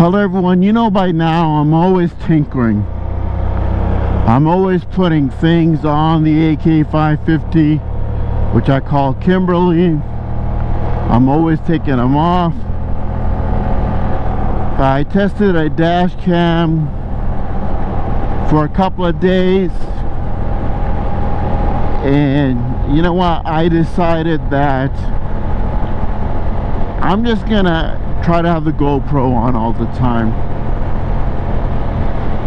Hello everyone, you know by now I'm always tinkering. I'm always putting things on the AK 550, which I call Kimberly. I'm always taking them off. I tested a dash cam for a couple of days, and you know what, I decided that I'm just gonna try to have the GoPro on all the time.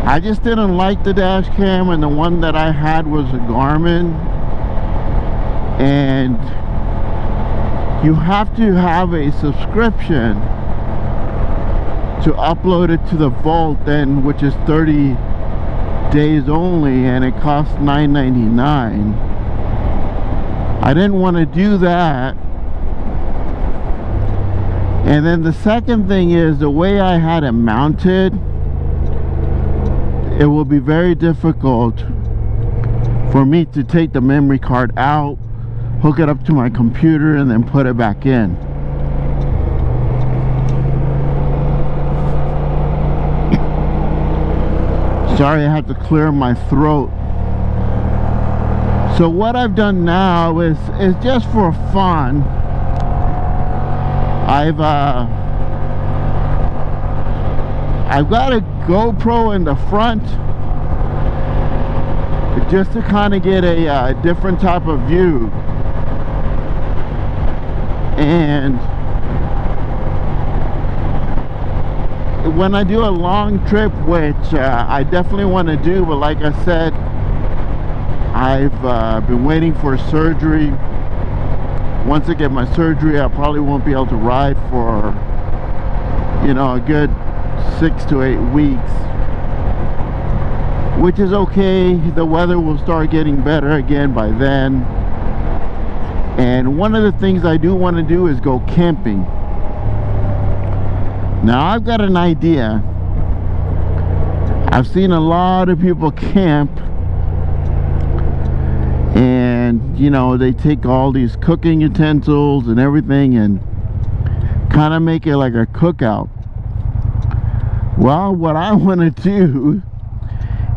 I just didn't like the dash cam, and the one that I had was a Garmin, and you have to have a subscription to upload it to the vault, then, which is 30 days only, and it costs $9.99. I didn't want to do that. And then the second thing is, the way I had it mounted, it will be very difficult for me to take the memory card out, hook it up to my computer, and then put it back in. Sorry, I had to clear my throat. So what I've done now is just for fun. I've got a GoPro in the front just to kind of get a different type of view. And when I do a long trip, which I definitely want to do, but like I said, I've been waiting for surgery. Once I get my surgery, I probably won't be able to ride for, you know, a good 6 to 8 weeks, which is okay. The weather will start getting better again by then. And one of the things I do want to do is go camping. Now I've got an idea. I've seen a lot of people camp, and you know, they take all these cooking utensils and everything and kind of make it like a cookout. Well, what I want to do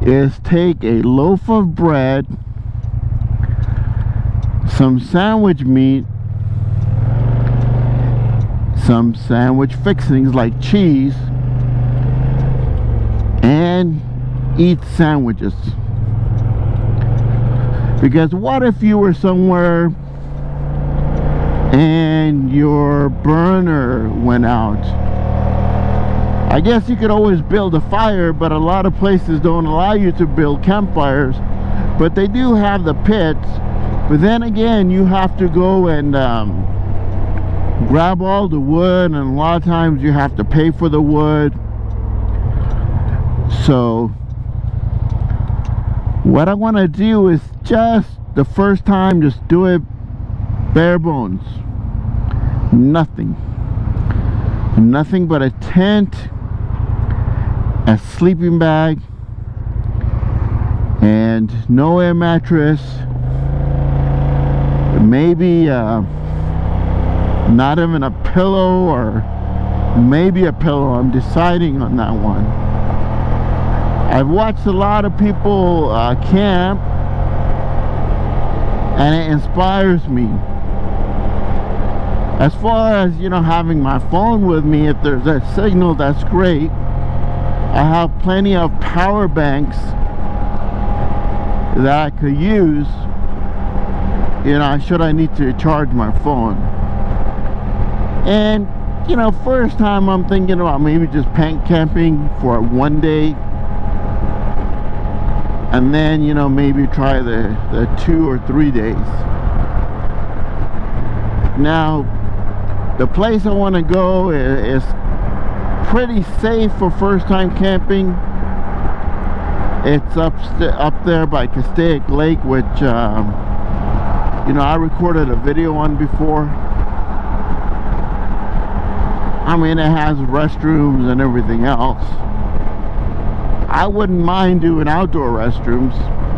is take a loaf of bread, some sandwich meat, some sandwich fixings like cheese, and eat sandwiches. Because what if you were somewhere and your burner went out? I guess you could always build a fire, but a lot of places don't allow you to build campfires. But they do have the pits. But then again, you have to go and grab all the wood, and a lot of times you have to pay for the wood. So what I want to do is just the first time, just do it bare bones. Nothing but a tent, a sleeping bag, and no air mattress. Maybe not even a pillow, or maybe a pillow. I'm deciding on that one. I've watched a lot of people camp, and it inspires me. As far as, you know, having my phone with me, if there's a signal, that's great. I have plenty of power banks that I could use, you know, should I need to charge my phone. And, you know, first time I'm thinking about maybe just camping for one day, and then, you know, maybe try the 2 or 3 days. Now, the place I want to go is pretty safe for first time camping. It's up there by Castaic Lake, which you know, I recorded a video on before. I mean, it has restrooms and everything else. I wouldn't mind doing outdoor restrooms.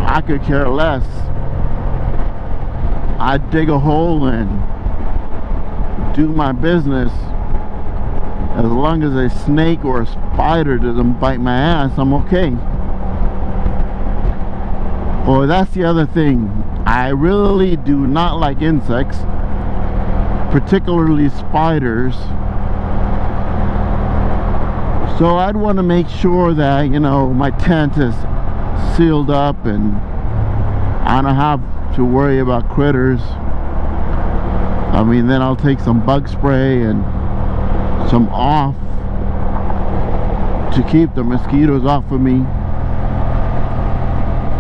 I could care less. I'd dig a hole and do my business As long as a snake or a spider doesn't bite my ass, I'm okay. Oh, that's the other thing. I really do not like insects, particularly spiders. So I'd want to make sure that, you know, my tent is sealed up and I don't have to worry about critters. I mean, then I'll take some bug spray and some off to keep the mosquitoes off of me.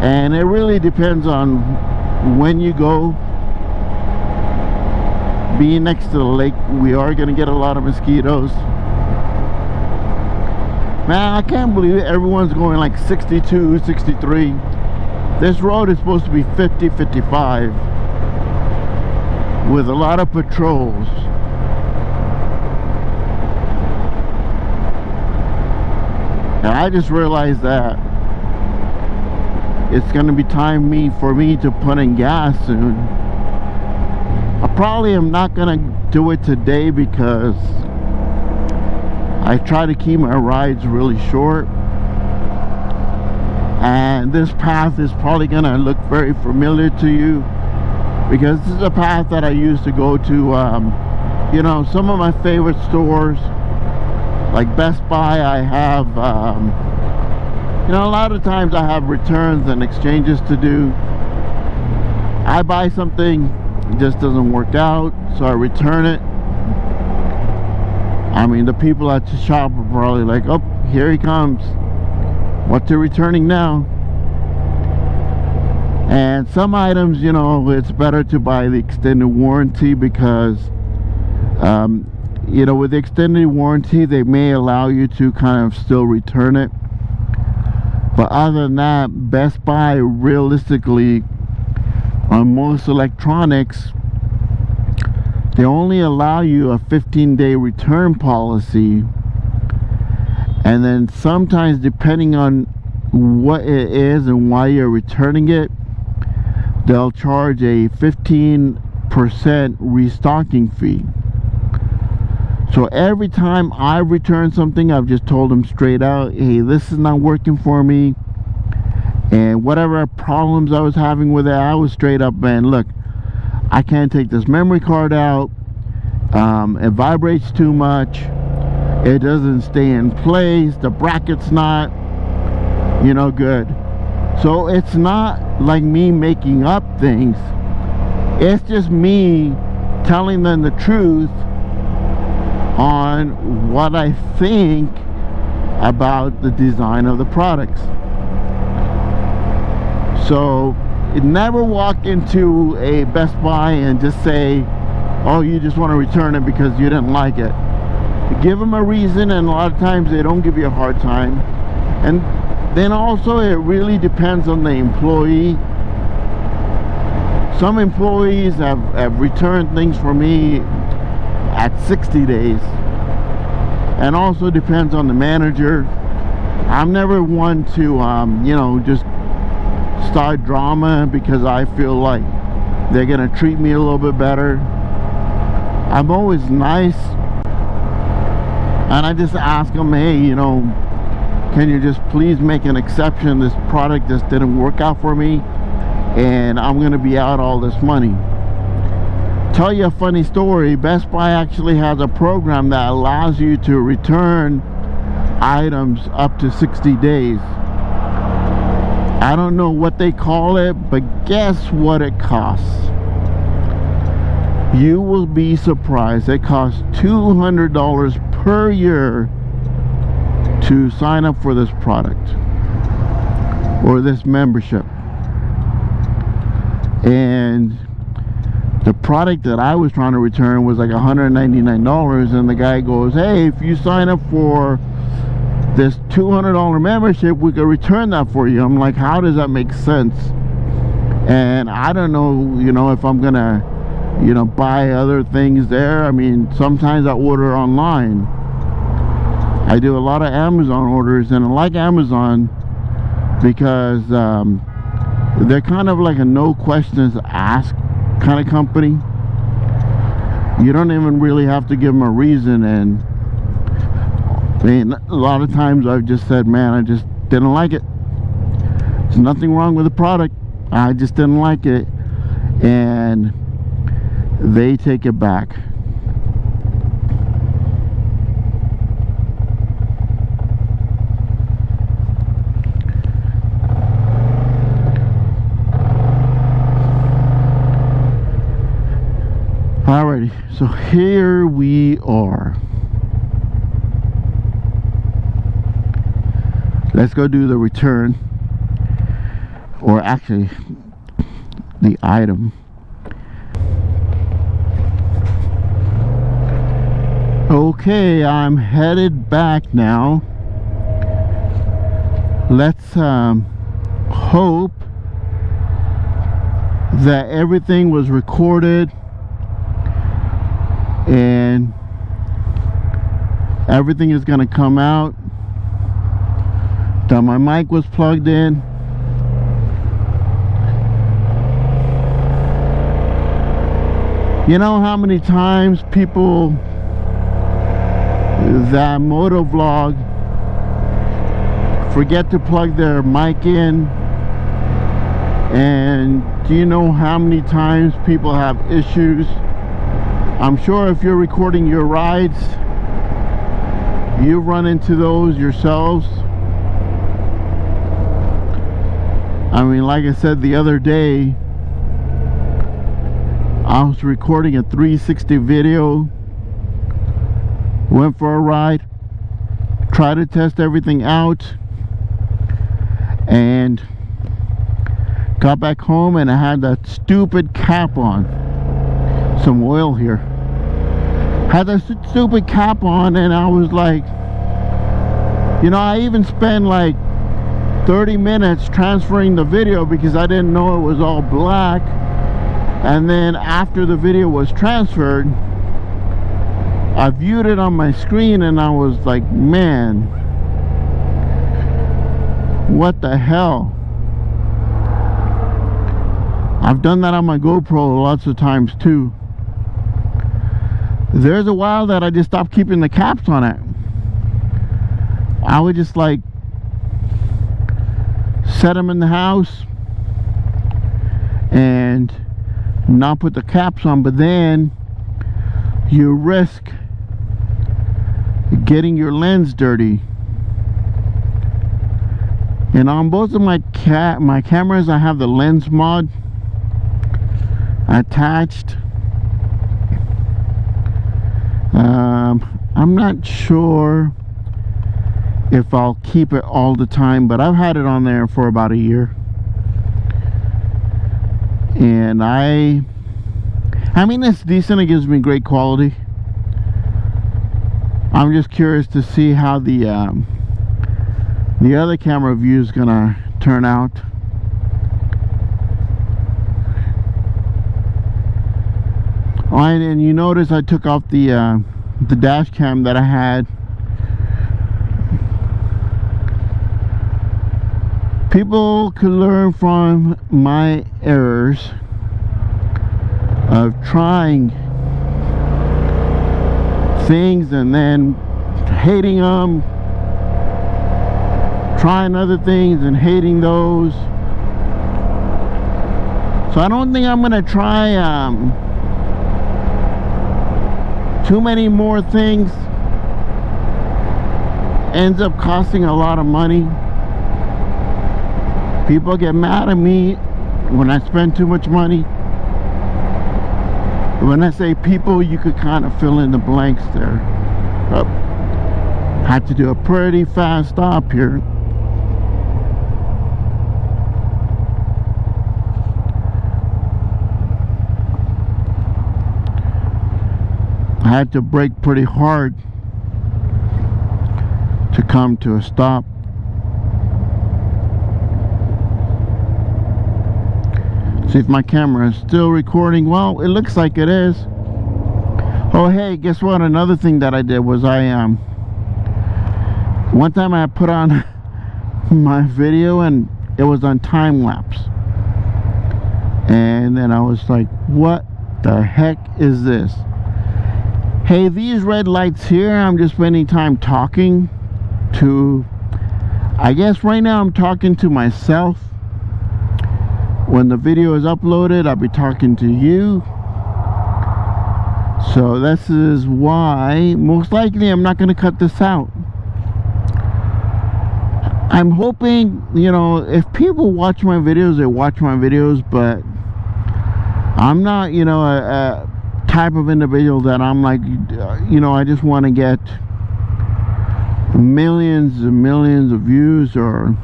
And it really depends on when you go. Being next to the lake, we are going to get a lot of mosquitoes. Man, I can't believe it. Everyone's going like 62, 63. This road is supposed to be 50, 55 with a lot of patrols. And I just realized that it's going to be time for me to put in gas soon. I probably am not going to do it today because I try to keep my rides really short. And this path is probably going to look very familiar to you because this is a path that I used to go to, you know, some of my favorite stores like Best Buy. I have, you know, a lot of times I have returns and exchanges to do. I buy something, it just doesn't work out, so I return it. I mean, the people at the shop are probably like, oh, here he comes. What they're returning now. And some items, you know, it's better to buy the extended warranty because, you know, with the extended warranty, they may allow you to kind of still return it. But other than that, Best Buy realistically, on most electronics, they only allow you a 15-day return policy. And then sometimes, depending on what it is and why you're returning it, they'll charge a 15% restocking fee. So every time I return something, I've just told them straight out, hey, this is not working for me. And whatever problems I was having with it, I was straight up, man, look, I can't take this memory card out. It vibrates too much. It doesn't stay in place. The bracket's not, you know, good. So it's not like me making up things. It's just me telling them the truth on what I think about the design of the products. So never walk into a Best Buy and just say, oh, you just want to return it because you didn't like it. Give them a reason, and a lot of times they don't give you a hard time. And then also it really depends on the employee. Some employees have returned things for me at 60 days. And also depends on the manager. I'm never one to, you know, just start drama because I feel like they're going to treat me a little bit better. I'm always nice. And I just ask them, hey, you know, can you just please make an exception? This product just didn't work out for me, and I'm going to be out all this money. Tell you a funny story. Best Buy actually has a program that allows you to return items up to 60 days. I don't know what they call it, but guess what it costs? You will be surprised. It costs $200 per year to sign up for this product or this membership. And the product that I was trying to return was like $199, and the guy goes, hey, if you sign up for this $200 membership, we could return that for you. I'm like, how does that make sense? And I don't know, you know, if I'm gonna, you know, buy other things there. I mean, sometimes I order online. I do a lot of Amazon orders, and I like Amazon because they're kind of like a no questions asked kind of company. You don't even really have to give them a reason, and I mean, a lot of times I've just said, man, I just didn't like it. There's nothing wrong with the product, I just didn't like it, and they take it back. Alrighty, so here we are. Let's go do the return, or actually the item. Okay, I'm headed back now. Let's hope that everything was recorded and everything is gonna come out, that my mic was plugged in. You know how many times people that moto vlog forget to plug their mic in? And do you know how many times people have issues? I'm sure if you're recording your rides, you run into those yourselves. I mean, like I said the other day, I was recording a 360 video, went for a ride, tried to test everything out, and got back home and I had that stupid cap on. Some oil here. Had that stupid cap on, and I was like, you know, I even spent like 30 minutes transferring the video because I didn't know it was all black. And then after the video was transferred, I viewed it on my screen and I was like, man, what the hell? I've done that on my GoPro lots of times too. There's a while that I just stopped keeping the caps on it. I would just like set them in the house and not put the caps on, but then you risk getting your lens dirty. And on both of my cameras, I have the lens mod attached. I'm not sure if I'll keep it all the time, but I've had it on there for about a year, and I mean, it's decent. It gives me great quality. I'm just curious to see how the other camera view is gonna turn out. Oh, and you notice I took off the dash cam that I had. People could learn from my errors of trying things and then hating them, trying other things and hating those. So I don't think I'm gonna try too many more things. Ends up costing a lot of money. People get mad at me when I spend too much money. When I say people, you could kind of fill in the blanks there. Oh, had to do a pretty fast stop here. I had to brake pretty hard to come to a stop. See if my camera is still recording. Well, it looks like it is. Oh, hey, guess what? Another thing that I did was one time I put on my video and it was on time lapse, and then I was like, what the heck is this? Hey, these red lights here, I'm just spending time talking to, I guess right now I'm talking to myself. When the video is uploaded, I'll be talking to you. So this is why, most likely, I'm not going to cut this out. I'm hoping, you know, if people watch my videos, they watch my videos, but I'm not, you know, a type of individual that I'm like, you know, I just want to get millions and millions of views, or,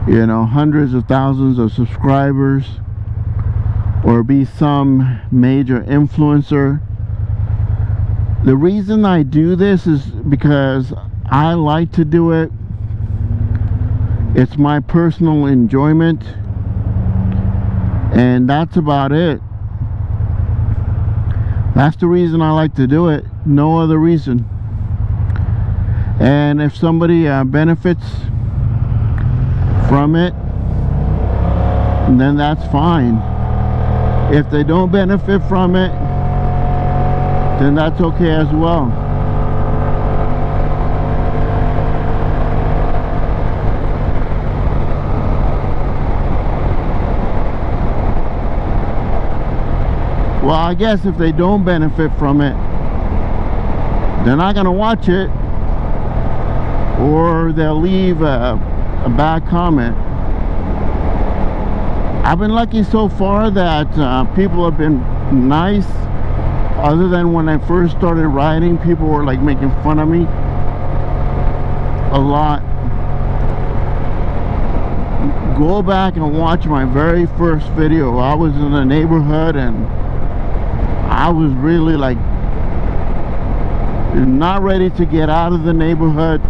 you know, hundreds of thousands of subscribers, or be some major influencer. The reason I do this is because I like to do it. It's my personal enjoyment, and that's about it. That's the reason I like to do it, no other reason. And if somebody benefits from it, then that's fine. If they don't benefit from it, then that's okay as well. Well, I guess if they don't benefit from it, they're not going to watch it, or they'll leave a bad comment. I've been lucky so far that people have been nice. Other than when I first started riding, people were like making fun of me a lot. Go back and watch my very first video. I was in the neighborhood and I was really like not ready to get out of the neighborhood.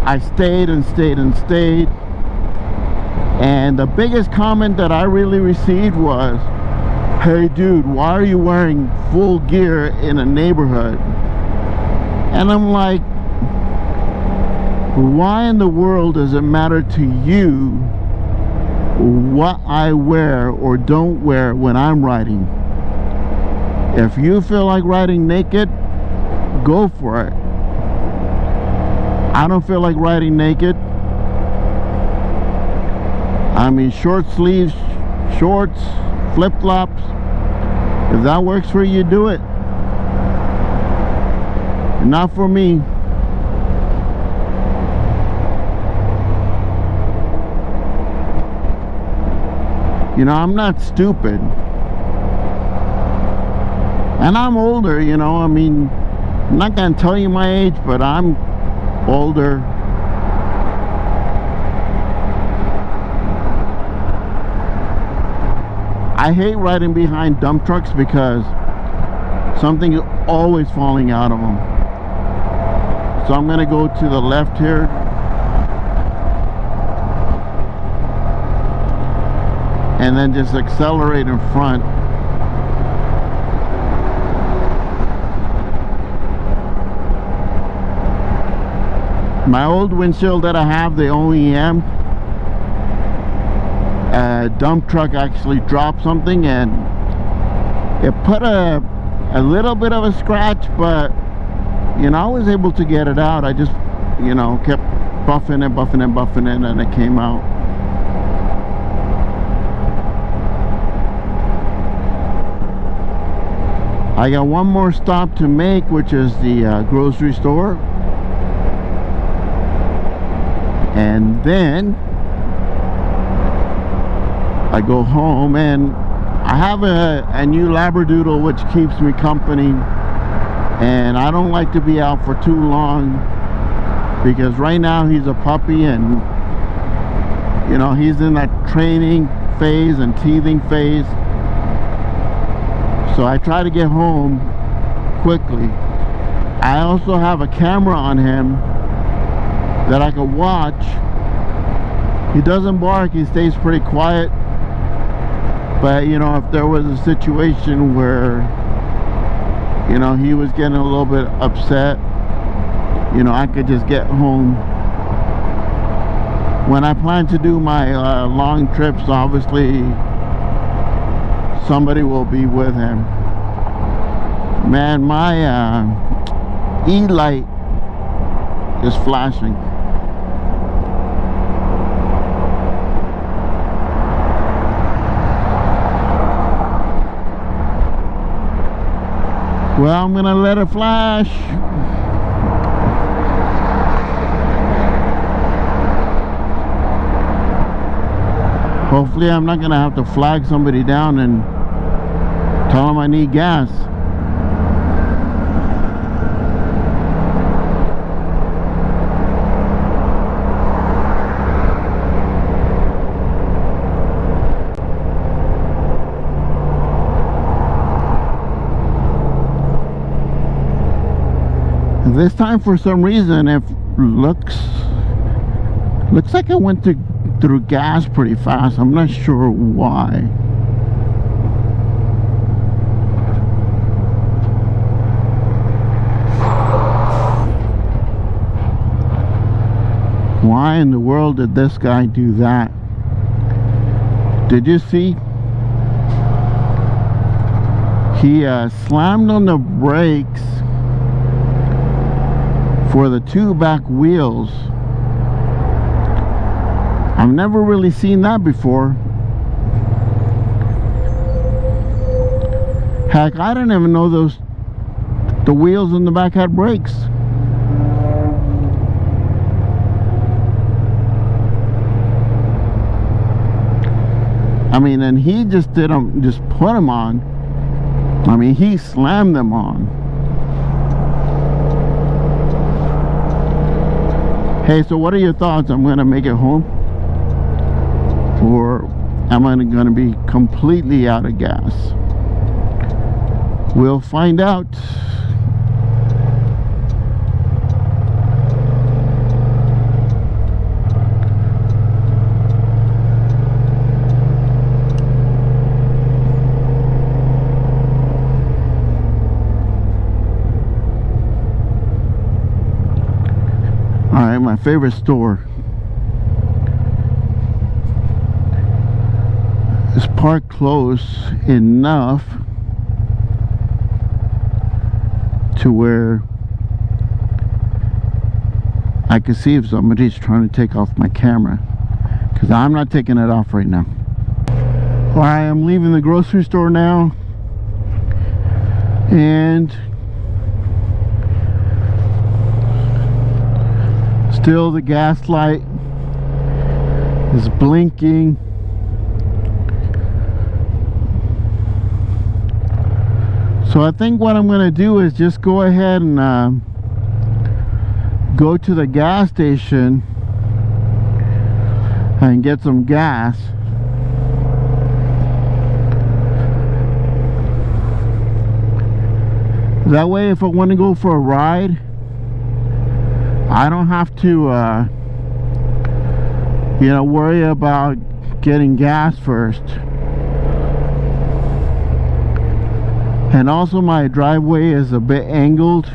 I stayed and stayed and stayed. And the biggest comment that I really received was, "Hey dude, why are you wearing full gear in a neighborhood?" And I'm like, why in the world does it matter to you what I wear or don't wear when I'm riding? If you feel like riding naked, go for it. I don't feel like riding naked. I mean, short sleeves, shorts, flip-flops. If that works for you, do it. Not for me. You know, I'm not stupid. And I'm older, you know. I mean, I'm not gonna tell you my age, but I'm older. I hate riding behind dump trucks because something is always falling out of them. So I'm gonna go to the left here. And then just accelerate in front. My old windshield that I have, the OEM, a dump truck actually dropped something and it put a little bit of a scratch, but you know, I was able to get it out. I just, you know, kept buffing it and it came out. I got one more stop to make, which is the grocery store. And then I go home, and I have a new Labradoodle which keeps me company, and I don't like to be out for too long because right now he's a puppy and you know, he's in that training phase and teething phase. So I try to get home quickly. I also have a camera on him that I can watch. He doesn't bark, he stays pretty quiet. But you know, if there was a situation where, you know, he was getting a little bit upset, you know, I could just get home. When I plan to do my long trips, obviously somebody will be with him. Man, my E-light is flashing. Well, I'm gonna let it flash. Hopefully I'm not gonna have to flag somebody down and tell them I need gas. This time, for some reason, it looks like I went through gas pretty fast. I'm not sure why. Why in the world did this guy do that? Did you see? He slammed on the brakes for the two back wheels. I've never really seen that before. Heck, I didn't even know the wheels in the back had brakes. I mean, and he just put them on. I mean, he slammed them on. Hey, so what are your thoughts? I'm gonna make it home, or am I gonna be completely out of gas? We'll find out. Alright, my favorite store is parked close enough to where I can see if somebody's trying to take off my camera, because I'm not taking it off right now. Alright, I'm leaving the grocery store now, and still the gas light is blinking. So I think what I'm going to do is just go ahead and go to the gas station and get some gas. That way, if I want to go for a ride, I don't have to you know, worry about getting gas first. And also, my driveway is a bit angled,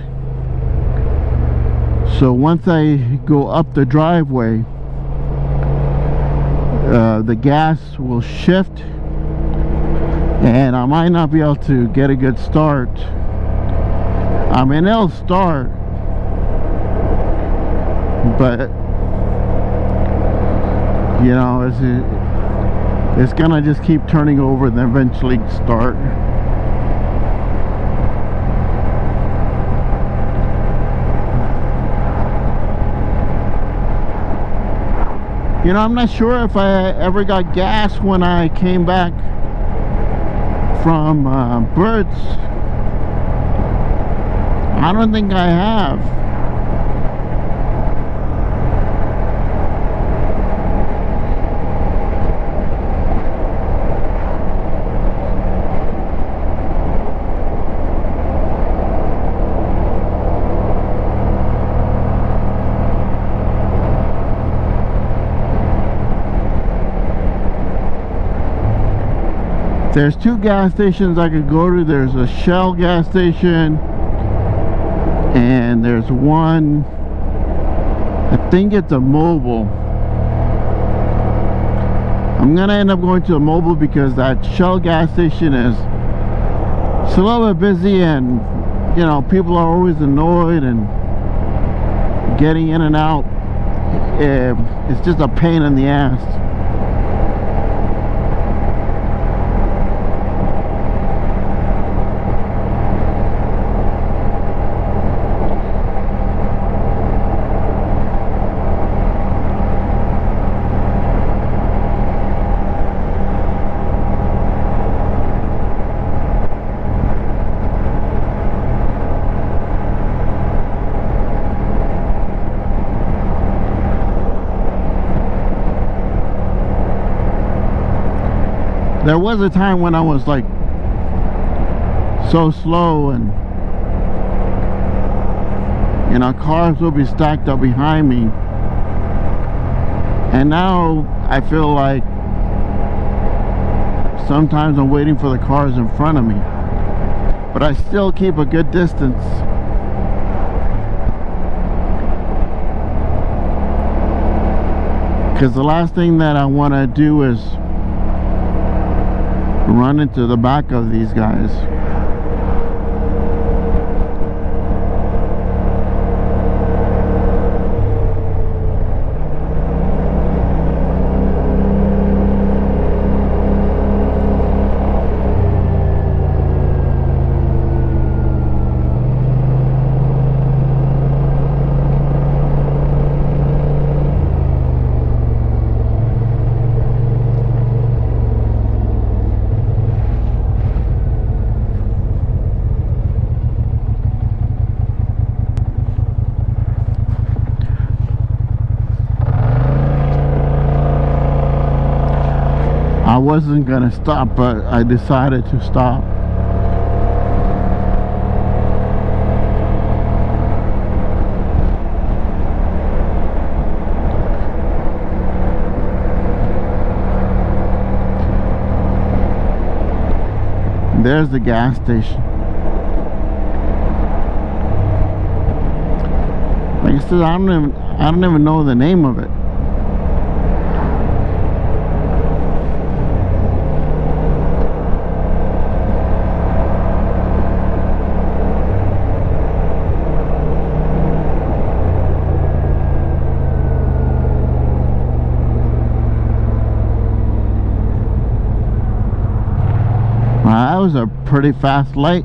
so once I go up the driveway, the gas will shift and I might not be able to get a good start. I mean, it'll start, but you know, it's gonna just keep turning over and eventually start. You know, I'm not sure if I ever got gas when I came back from Birds. I don't think I have. There's two gas stations I could go to. There's a Shell gas station, and there's one, I think it's a Mobile. I'm gonna end up going to a Mobile because that Shell gas station is a little bit busy, and you know, people are always annoyed and getting in and out. It's just a pain in the ass. There was a time when I was like so slow, and you know, cars will be stacked up behind me, and now I feel like sometimes I'm waiting for the cars in front of me, but I still keep a good distance. Because the last thing that I want to do is run into the back of these guys. I wasn't gonna stop, but I decided to stop. There's the gas station. Like I said, I don't even know the name of it. That was a pretty fast light.